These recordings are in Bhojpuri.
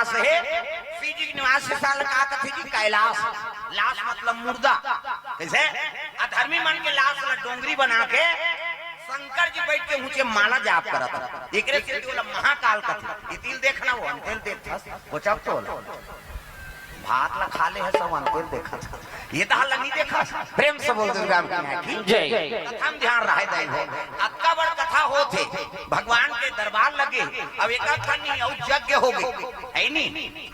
निवास है। शिव जी के निवास से साल का कथी जी कैलाश, लाश मतलब मुर्दा। कैसे अधर्मी मन के लाश वाला डोंगरी बना के शंकर जी बैठ के ऊंचे माला जाप करत। एकरे से बोला महाकाल कथी इतिल देखना वो अंतेल देखता वो चप तो भात ला खा ले है सब अंतेल देखा ये तो हल्ला नहीं देखा। प्रेम से बोल दुर्गा मैया की जय। कथा में ध्यान रहे दई हो अक्का बड़ कथा होथे भगवान के दरबार लगे। अब एक खनी और यज्ञ हो गए है नी,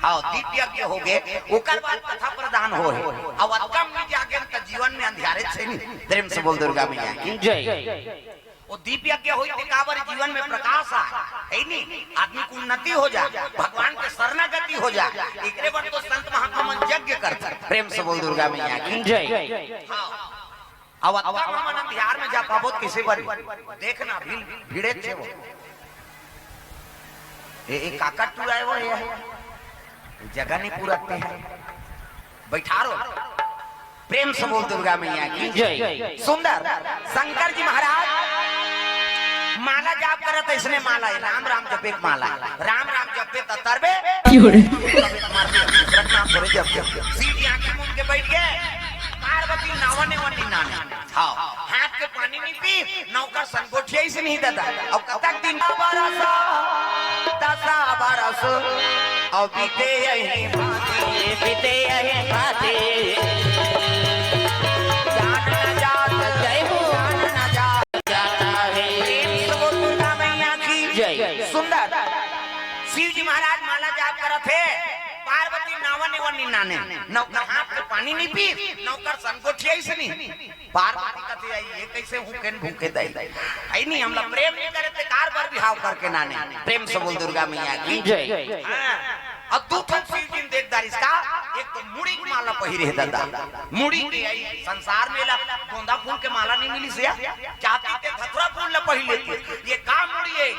हां दीप यज्ञ हो गए ओकर बाद कथा प्रदान हो है। अब अक्का में जागे त जीवन में अंधियारे छे नी। प्रेम से बोल दुर्गा मैया की जय। वो दीप यज्ञ होई ते काबर जीवन में प्रकाश आ है नी, आदमी को उन्नति हो जा, भगवान के शरणागति हो जा। एकरे बार तो संत महात्मा यज्ञ करता। प्रेम से बोल दुर्गा मैया की जय। हां अब अक्का मन बिहार में जा पाबो किसे बारी देखना भीड़े छे वो ए काका टुराए वो है जगह नहीं पूरते है बैठारो। प्रेम से बोल दुर्गा मैया की जय। सुंदर शंकर जी महाराज माला जाप करत इसने माला है राम राम जपे एक माला राम राम जपे तरबे रखना थोड़े जप सीधी आंखें मूंद के बैठ के पार्वती नावने वनी नाने हां हाथ के पानी नहीं पी नौकर संगोठिया से नहीं देता। अब कतक दिन बरसा दसा बरस और बीते यही बातें सुंदर शिव जी महाराज माला जाप करत है। पार्वती नावन वनी नाने नौकर हाथ के पानी नहीं पी नौकर संगोठिया से नहीं। पार्वती कहती है ये कैसे भूखे भूखे दई आई नहीं हमला प्रेम नहीं करे ते कार बार बिहाव करके नाने। प्रेम से बोल दुर्गा मैया की जय। अब दो ठन शिव जी देखदार इसका एक तो मुड़ी की माला पहिरे है दादा मुड़ी के आई संसार में ला गोंदा फूल के माला नहीं मिली से चाहती ते धतुरा फूल ला पहिले ये का मुड़ी है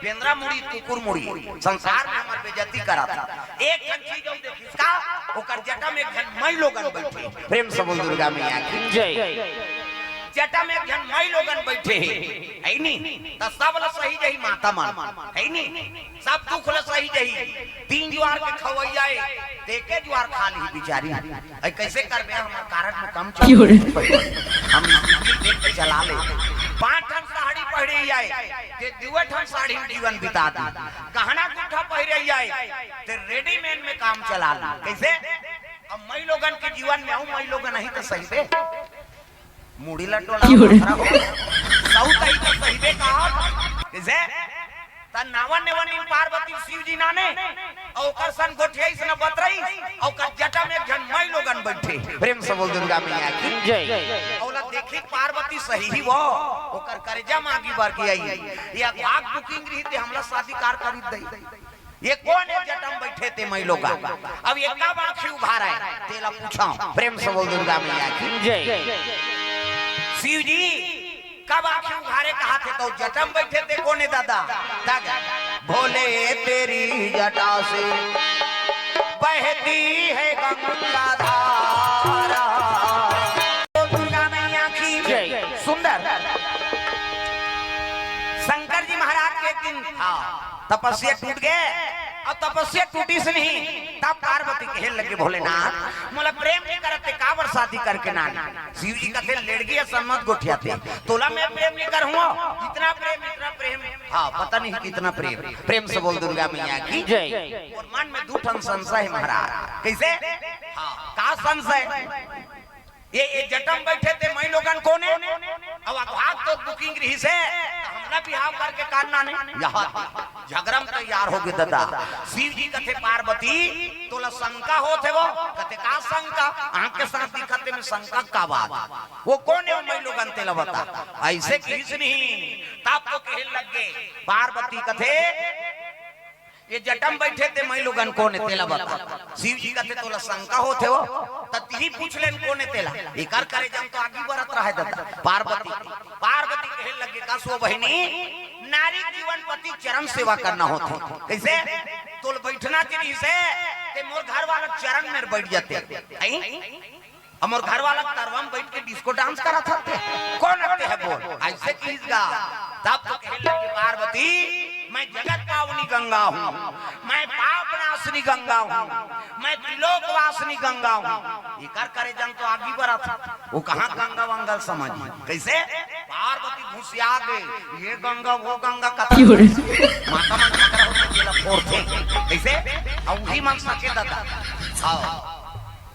बेंद्रा मुड़ी कुकुर मुड़ी संसार में हमार बेइज्जती करा था। एक ठन चीज और देखी इसका ओकर जटा में एक जन मई लोगन बैठे। प्रेम से बोल दुर्गा मैया की जय। जटा में एक जन मई लोगन बैठे है नी त सब ला सही जही माता मान है नी सब दुख ला सही जही तीन जुआर के खवैया देखे जुआर खा ली बेचारी ऐ कैसे करबे हमर कारण में कम चल हम देख के चला ले। पांच ठन साड़ी पहिरे जाए ते दुए ठन साड़ी में जीवन बिता दी गहना गुठा पहिरे जाए ते रेडीमेड में काम चला ली। कैसे अब मई लोगन के जीवन में मई लोगन नहीं तो सही बे मुड़ी लटोला साउथ आई तो सही बे का कैसे त नावन नेवन इन पार्वती शिव जी नाने औकर सन गोठिया से न बतरई औकर जटा में जन मई लोगन बैठे। प्रेम से बोल दुर्गा मैया की जय। औला देखी पार्वती सही ही वो ओकर कर्जा मांगी बार की आई या भाग बुकिंग रही थे हमला शादी कार खरीद दई। ये कौन है जटम बैठे थे मई लोग अब ये का बाखी उभार है तेला पूछा। प्रेम से बोल दुर्गा मैया की जय। शिव जी कब आंखें उघारे कहा थे तो जटम बैठे थे कोने दादा भोले तेरी जटा से बहती है गंगा धारा। दुर्गा मैया की जय। सुंदर शंकर जी महाराज के दिन तपस्या टूट गए और तपस्या टूटी से नहीं तब पार्वती कहे लगे भोलेनाथ मोला प्रेम नहीं करते काबर शादी करके ना। शिव जी का दिल लेड़ गया सम्मत गोठिया थे तोला मैं प्रेम नहीं करूंगा इतना प्रेम हाँ पता नहीं कितना प्रेम। प्रेम से बोल दुर्गा मैया की जय। और मन में दो ठन संशय है महाराज। कैसे हाँ का संशय ये जटम बैठे थे मई लोगन कोने अब भाग तो बुकिंग रही से हमला बिहाव करके काटना नहीं यहाँ झगड़म तैयार हो गए दादा। शिव जी कथे पार्वती तोला शंका होते वो कथे का शंका आंख के साथ दिखते में शंका का बात वो कौन है मई लोगन तेला बता ऐसे किस नहीं तब तो कहे लग गए पार्वती कथे ये जटम बैठे थे मई लोगन कोने तेला बता। शिव जी कहते तोला शंका होते हो तही पूछ लेन कोने तेला एकर करे जब तो आगे बढ़त रहे दादा। पार्वती कहे लगे का सो बहिनी नारी जीवन पति चरण सेवा करना होता कैसे तोल बैठना चाहिए से ते मोर घर वाला चरण में बैठ जाते मोर घर वाला तरवा में बैठ के डिस्को डांस करा था कौन आते है बोल ऐसे कीजिएगा तब तो कहे लगे पार्वती मैं जगत पावनी गंगा हूँ, मैं पाप नाशनी गंगा हूँ, मैं त्रिलोकवासिनी गंगा हूँ। ये कर करे जंग तो आगे बढ़ा था, वो कहाँ गंगा वंगल समझ कैसे पार्वती घुसिया गए, ये गंगा वो गंगा कथा माता मन फोड़ते कैसे और वही मन सके दादा।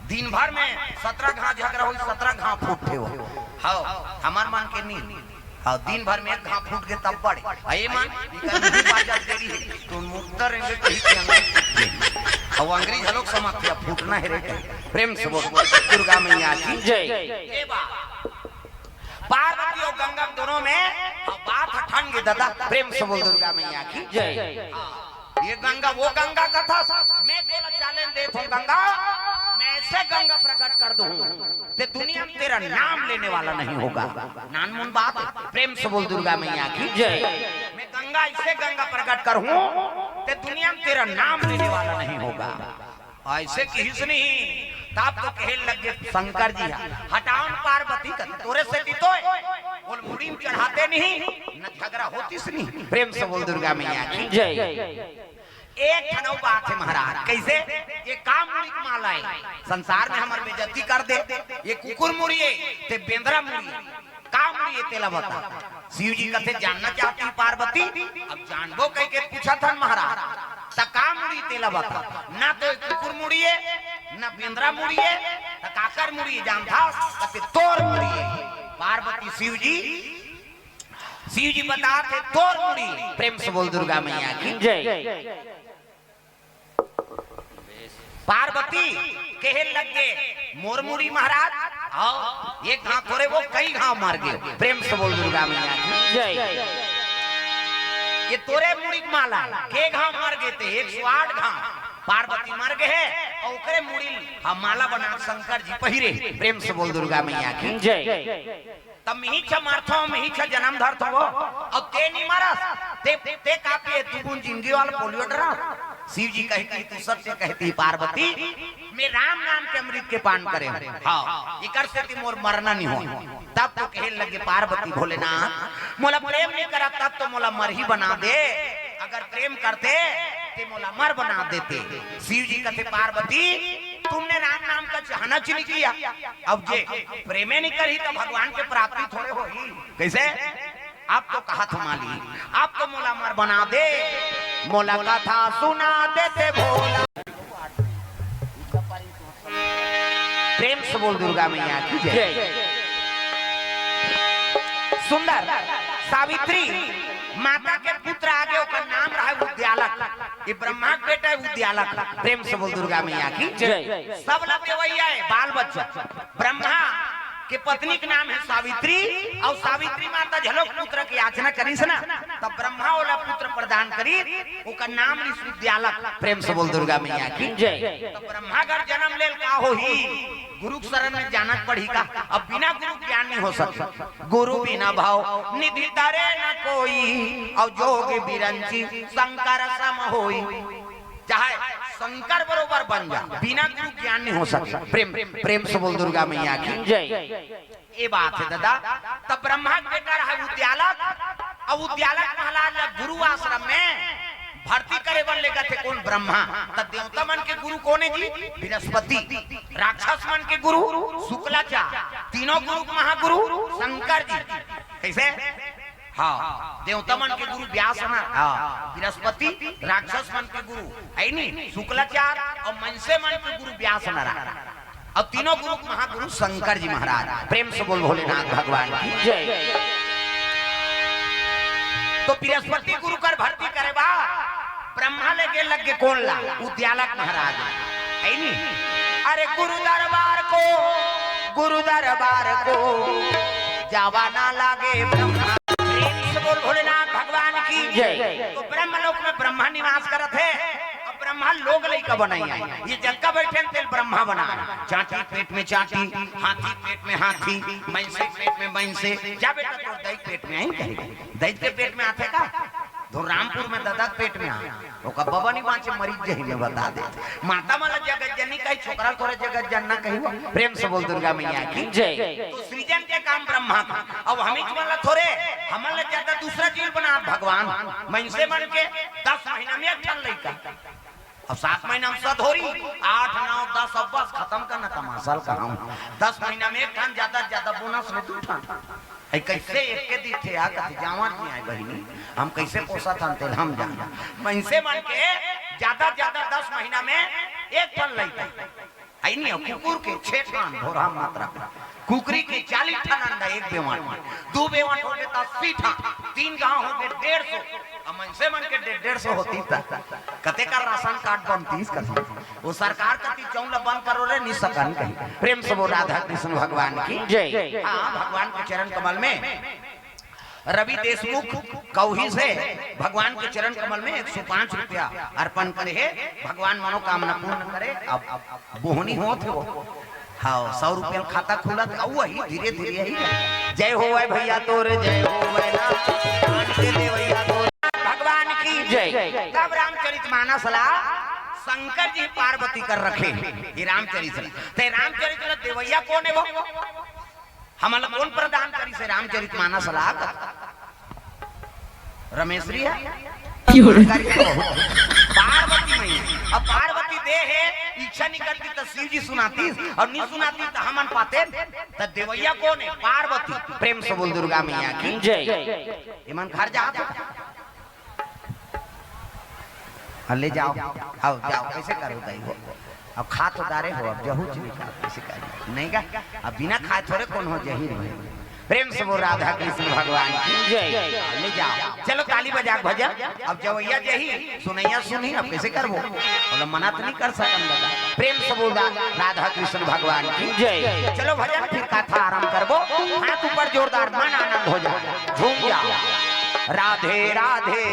दिन भर में 17 घाव झगड़ा हुई, 17 घाव फूटे हो। हाँ हमार मन के नहीं, हाँ दिन भर में एक घाव फूट के तब बड़े ये मन तेरी तो मुक्त रहेंगे कहीं के अंदर और अंग्रेज लोग समझते हैं फूटना है रे। प्रेम से बोल दुर्गा मैया की जय। पार्वती और गंगा दोनों में बात हटाएंगे दादा। प्रेम से बोल दुर्गा मैया की जय। ये गंगा वो गंगा का था, मैं तेरा चैलेंज देता हूँ गंगा, मैं ऐसे गंगा प्रकट कर दूं ते दुनिया में तेरा नाम लेने वाला नहीं होगा। नानमुन बात है। प्रेम से बोल दुर्गा मैया की जय। मैं गंगा ऐसे गंगा प्रकट करूं ते दुनिया में तेरा नाम लेने वाला नहीं होगा। ऐसे किस नहीं ताप तो कहने लगे शंकर जी हटाओ पार्वती का तोरे से टितो बोल मुड़ी में चढ़ाते नहीं न झगड़ा होतीस नहीं। प्रेम से बोल दुर्गा मैया की जय। एक ठनौ बात है महाराज कैसे ये काम मुड़ी की माला है संसार में हमारे बेइज्जती कर दे, ये कुकुर मुड़िए ते बेंद्रा मुड़िए काम मुड़िए तेला बता। शिव जी कथे जानना चाहती पार्वती, अब जानबो कह के पूछा था महाराज त काम मुड़ी तेला बता, ना तो कुकुर मुड़िए ना बेंद्रा मुड़िए त काकर मुड़िए जान था कथे तोर मुड़िए। पार्वती शिव जी बताते तोर मुड़ी। प्रेम से बोल दुर्गा मैया की जय। पार्वती कहे लगे मोर मुड़ी महाराज आओ एक घाव थोड़े वो कई घाव मार गए। प्रेम से बोल दुर्गा मैया की जय। ये तोरे मुड़ी माला के घाव मार गए थे 108 घाव पार्वती मर गए और ओकरे मुड़ी हम माला बना शंकर जी पहिरे। प्रेम से बोल दुर्गा मैया की जय। तब मिही छ मारथो मिही छ जन्म धरथो अब ते नहीं मारस ते कापे तू जिंदगी वाला पोलियो डरा। शिव जी कहती तू सत्य कहती पार्वती मैं राम नाम के अमृत के पान करे। हाँ इकर से ती मोर मरना नहीं हो। तब तो कहने लगे पार्वती भोलेनाथ मोला प्रेम नहीं करा तब तो मोला मर ही बना दे, अगर प्रेम करते ते मोला मर बना देते। शिव जी कहते पार्वती तुमने राम नाम का चाहना नहीं किया, अब जे प्रेमे नहीं करी तो भगवान के प्राप्ति थोड़े हो ही कैसे। आप तो कहा था माली आप तो मोला मर बना दे, मोला कथा सुना देते भोला। प्रेम से बोल दुर्गा मैया की जय। सुंदर सावित्री माता के पुत्र आगे ओकर नाम रहा उद्यालक, ये ब्रह्मा के बेटा है उद्यालक। प्रेम से बोल दुर्गा मैया की जय। सब लोग देवैया है बाल बच्चा। ब्रह्मा के पत्नी का नाम है सावित्री और सावित्री माता झलोक पुत्र की याचना करी से ना तब ब्रह्मा वाला पुत्र प्रदान करी ओकर नाम उद्यालक। प्रेम से बोल दुर्गा मैया की जय। तो ब्रह्मा घर जन्म लेल का हो ही गुरु शरण में जाना पड़ी का, अब बिना गुरु ज्ञान नहीं हो सकता। गुरु बिना भाव निधि धरे न कोई और जोग बिरंची शंकर सम होई। चाहे शंकर बरोबर बन जा बिना गुरु ज्ञान नहीं हो सकता। प्रेम से बोल दुर्गा मैया की जय। ये बात है दादा। तब ब्रह्मा के बेटा रहा उद्यालक और उद्यालक महाराज गुरु आश्रम में भर्ती करे वन लेगा थे कौन ब्रह्मा। तब देवता मन के गुरु कौन है जी बृहस्पति, राक्षस मन के गुरु शुक्लाचार्य, तीनों गुरु महागुरु शंकर जी कैसे। हाँ देवता मन के गुरु व्यास बृहस्पति, राक्षस मन के गुरु है नहीं शुक्लाचार्य और मनसे मन के गुरु व्यास और तीनों गुरु महागुरु शंकर जी महाराज। प्रेम से बोल भोलेनाथ भगवान की जय। तो बृहस्पति गुरु कर भर्ती करे बा ब्रह्मा लेके लगे कौन ला उद्यालक महाराज है नहीं। अरे गुरु दरबार को जावा ना लागे ब्रह्मा। बोल भोलेनाथ भगवान की जय। तो ब्रह्मलोक में ब्रह्मा निवास करत है। अब ब्रह्मा लोग लइका बनाई ये जगह बैठे तेल ब्रह्मा बना चाटी पेट में चाटी, हाथी पेट में हाथी, भैंसे पेट में भैंसे। जा बेटा तो दही पेट में आई कहेगा दही के पेट में आते का रामपुर में दादा पेट में ओका बाबा नहीं बाँचे मरीज जही में बता दे माता माला जगत जननी कही छोकरा तोरे जगत जनना कही प्रेम से बोल दुर्गा मैया की जय। तो सृजन के काम ब्रह्मा का अब हमें वाला थोड़े हमारे ज्यादा दूसरा चीज बना भगवान मनसे मन के 10 महीना में एक ठन लइका अब 7 महीना में सधोरी 8 9 10 अब बस खत्म करना तमाशा का हम 10 महीना में एक ठन ज्यादा बोनस में 2 ठन कैसे एक के दी थे आ कति जावा नहीं आए बहिनी हम कैसे पोसा था तेल हम जाना मनसे मन के ज्यादा 10 महीना में एक ठन लइका आई नहीं कुकुर के 6 ठन भोरा मात्रा कुकरी के 40 ठन अंडा एक बेवान 2 बेवान हो गए 80 ठन 3 गांव हो गए 150 अब मनसे मन के 150 होती था कते का राशन कार्ड बनतीस का वो सरकार कति चौला बंद करो रे नहीं सकन कहीं प्रेम से वो राधा कृष्ण भगवान की जय। हाँ भगवान के चरण कमल में रवि देशमुख कौही से भगवान के चरण कमल में 105 रुपया अर्पण करे है भगवान मनोकामना पूर्ण करे। अब बोहनी हो थे हाँ 100 रुपया खाता खुला था वही धीरे धीरे ही जय हो भैया तोर जय हो भगवान की जय। तब रामचरितमानस ला शंकर जी पार्वती कर रखे ये रामचरित देवैया कौन है वो हमारा कौन प्रदान करी से रामचरितमानस ला रमेश्वरी है पार्वती मैया। अब पार्वती दे है इच्छा नहीं करती तो शिव जी सुनाती और नहीं सुनाती तो हमन पाते तो देवैया कौन है पार्वती। प्रेम से बोल दुर्गा मैया की जय। इमन घर जा ले जाओ आओ जाओ कैसे करो दाई हो अब खा तो दारे हो अब जहू चीज कैसे कर नहीं का अब बिना खाए थोड़े कौन हो जही प्रेम से वो राधा कृष्ण भगवान की जय। ले जाओ चलो ताली बजा भजन अब जवैया जही सुनैया सुनी अब कैसे करबो बोला मना तो नहीं कर सकन दादा प्रेम से बोल राधा कृष्ण भगवान की जय। चलो भजन फिर कथा आरंभ करबो हाथ ऊपर जोरदार मन आनंद हो जाए झूम जाओ राधे राधे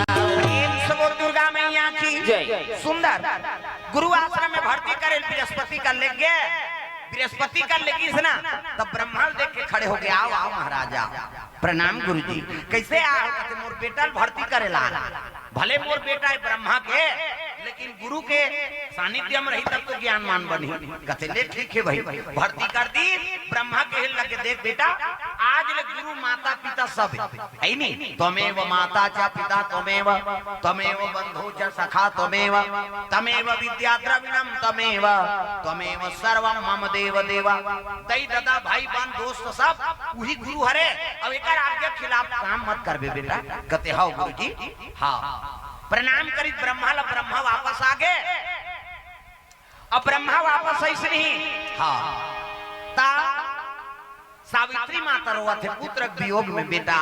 प्रेम से बोल दुर्गा मैया की जय। सुंदर गुरु आश्रम में भर्ती करे बृहस्पति का ले गए बृहस्पति का लेगी ना तब ब्रह्मा देख के खड़े हो गए आओ आओ महाराजा प्रणाम गुरुजी कैसे आओ कहते मोर बेटा भर्ती करेला भले मोर बेटा है ब्रह्मा के लेकिन गुरु के सानिध्य में रही तब तो ज्ञान मान बनी कहते ले ठीक है भाई भर्ती कर दी ब्रह्मा के हिल लगे देख बेटा आज ले गुरु माता पिता सब है नहीं तमेव माता च पिता तमेव बंधु च सखा तमेव विद्या द्रविणम तमेव सर्वम मम देव देवा दई दादा भाई बहन दोस्त सब वही गुरु हरे अब एक आज्ञा खिलाफ काम मत करबे बेटा कहते हाँ गुरुजी हाँ प्रणाम करी ब्रह्मा वापस आ गए। अब ब्रह्मा वापस ऐसे नहीं हाँ ता सावित्री माता रोआ थे पुत्र वियोग में बेटा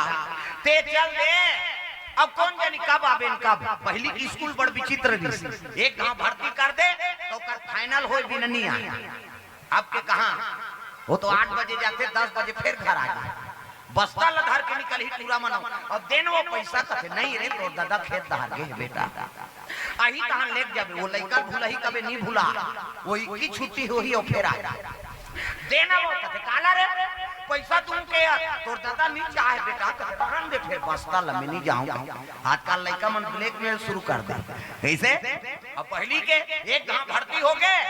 ते चल दे अब कौन जानी कब आबे कब पहली की स्कूल बड़ विचित्र दी एक गांव भर्ती कर दे तो कर फाइनल हो भी नहीं आ आपके कहा वो तो 8 बजे जाते 10 बजे फिर घर आ गए बस्ता लधार के निकल ही पूरा मनाओ अब देन वो पैसा कथे नहीं रे तो दादा खेत दहार के बेटा आही कहां ले जाबे वो लइका भूला ही कबे नहीं भूला वो की छुट्टी हो ही और फिर आ देना वो कथे काला रे पैसा तुम के तोर दादा नहीं चाहे बेटा कहां दे फिर बस्ता लमे नहीं जाऊं आजकल लइका मन ब्लैकमेल शुरू कर दे कैसे अब पहली के एक गांव भर्ती हो गए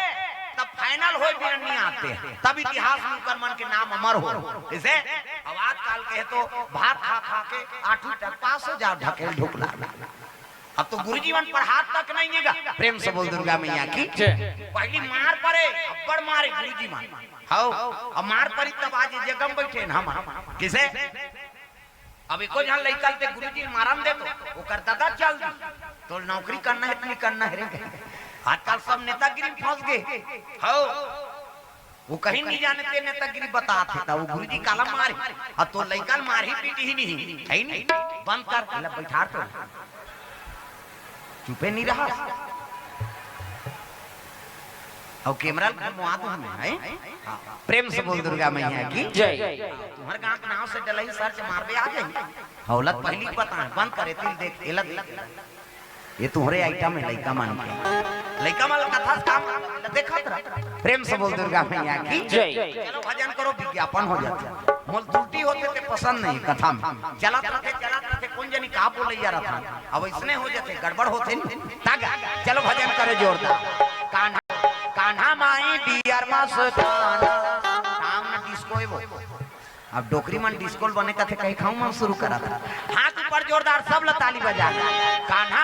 तब फाइनल हो भी नहीं आते तब इतिहास में कर मन के नाम अमर हो जैसे आवाज काल के तो भात खा खा के 8 तक पास हो जा ढकेल ढुकला अब तो गुरुजी मन पर हाथ तक नहीं है प्रेम से बोल दुर्गा मैया की पहली मार पड़े अब्बड़ मारे गुरुजी मन हां अब मार पड़ी तब आज जगम बैठे हम किसे अब एको जहां लइका ते गुरुजी मारन दे तो ओकर दादा चल तो नौकरी करना है इतनी करना है रे आजकल सब नेतागिरी फंस गए हो वो कहीं नहीं जानते नेतागिरी बताते था वो गुरुजी काला मारे अब तो लइका मार ही पीट ही नहीं है नहीं बंद कर बैठा तो चुपे नहीं रहा और कैमरा मुआ तो हमें है प्रेम से बोल दुर्गा मैया की जय। तुम्हारे गांव के नाम से डलई सर्च मारबे आ जाई हौलत पहली बता बंद करे तिल देख एलत ये तुम्हारे आइटम है लइका मान के लइका वाला कथा काम देखत रह प्रेम से बोल दुर्गा मैया की जय। चलो भजन करो विज्ञापन हो जाता मोल त्रुटि होते ते पसंद नहीं कथा में चलत रहते थे कौन जानी का बोले यार था अब इसने हो जाते गड़बड़ होते तागा चलो भजन करे जोरदार कान्हा कान्हा माई डियर मस्ताना काम ना डिस्को है वो अब डोकरी मन डिस्को बने का थे कहीं खाऊं मैं शुरू करा था हाथ ऊपर जोरदार सब ताली बजा कान्हा